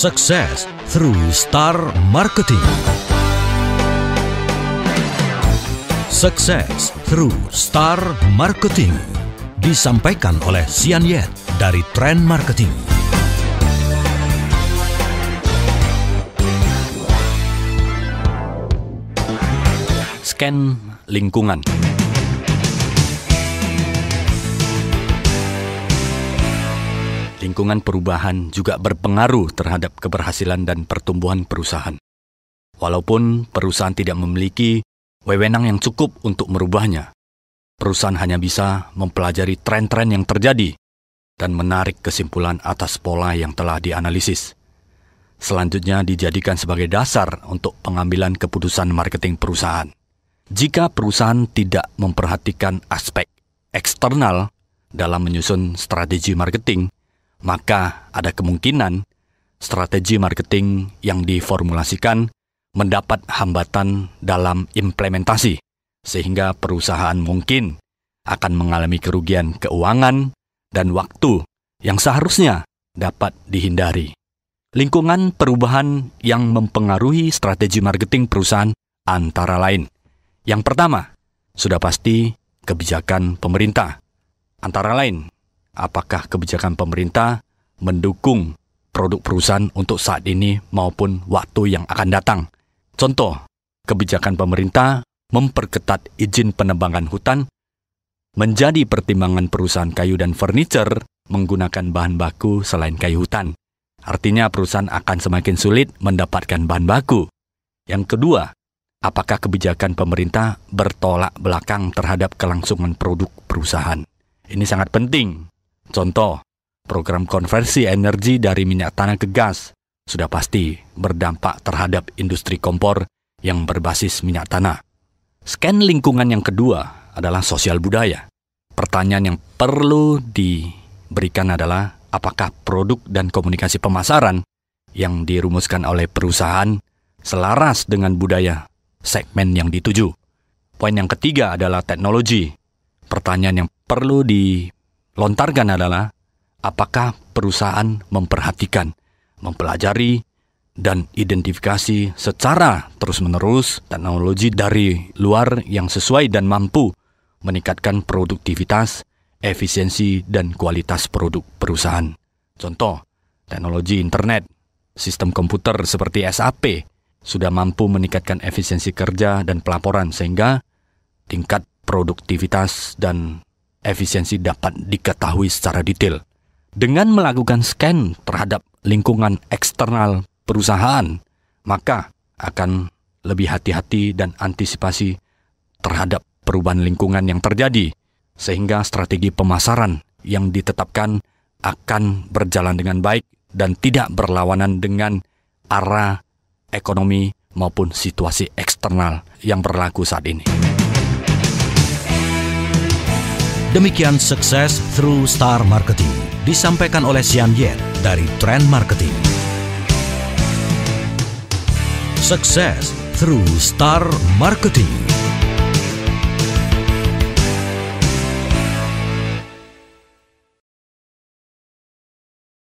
Success through Star Marketing. Success through Star Marketing disampaikan oleh Sian Yet dari Trend Marketing. Scan lingkungan. Lingkungan perubahan juga berpengaruh terhadap keberhasilan dan pertumbuhan perusahaan. Walaupun perusahaan tidak memiliki wewenang yang cukup untuk merubahnya, perusahaan hanya bisa mempelajari tren-tren yang terjadi dan menarik kesimpulan atas pola yang telah dianalisis. Selanjutnya dijadikan sebagai dasar untuk pengambilan keputusan marketing perusahaan. Jika perusahaan tidak memperhatikan aspek eksternal dalam menyusun strategi marketing, maka ada kemungkinan strategi marketing yang diformulasikan mendapat hambatan dalam implementasi, sehingga perusahaan mungkin akan mengalami kerugian keuangan dan waktu yang seharusnya dapat dihindari. Lingkungan perubahan yang mempengaruhi strategi marketing perusahaan antara lain. Yang pertama, sudah pasti kebijakan pemerintah. Antara lain, apakah kebijakan pemerintah mendukung produk perusahaan untuk saat ini maupun waktu yang akan datang. Contoh, kebijakan pemerintah memperketat izin penebangan hutan menjadi pertimbangan perusahaan kayu dan furniture menggunakan bahan baku selain kayu hutan. Artinya perusahaan akan semakin sulit mendapatkan bahan baku. Yang kedua, apakah kebijakan pemerintah bertolak belakang terhadap kelangsungan produk perusahaan? Ini sangat penting. Contoh, program konversi energi dari minyak tanah ke gas sudah pasti berdampak terhadap industri kompor yang berbasis minyak tanah. Scan lingkungan yang kedua adalah sosial budaya. Pertanyaan yang perlu diberikan adalah apakah produk dan komunikasi pemasaran yang dirumuskan oleh perusahaan selaras dengan budaya segmen yang dituju. Poin yang ketiga adalah teknologi. Pertanyaan yang perlu dilontarkan adalah apakah perusahaan memperhatikan, mempelajari, dan identifikasi secara terus-menerus teknologi dari luar yang sesuai dan mampu meningkatkan produktivitas, efisiensi, dan kualitas produk perusahaan. Contoh, teknologi internet, sistem komputer seperti SAP sudah mampu meningkatkan efisiensi kerja dan pelaporan sehingga tingkat produktivitas dan efisiensi dapat diketahui secara detail. Dengan melakukan scan terhadap lingkungan eksternal perusahaan, maka akan lebih hati-hati dan antisipasi terhadap perubahan lingkungan yang terjadi, sehingga strategi pemasaran yang ditetapkan akan berjalan dengan baik dan tidak berlawanan dengan arah ekonomi maupun situasi eksternal yang berlaku saat ini. Demikian Success through Star Marketing disampaikan oleh Sian Yet dari Trend Marketing. Success through Star Marketing.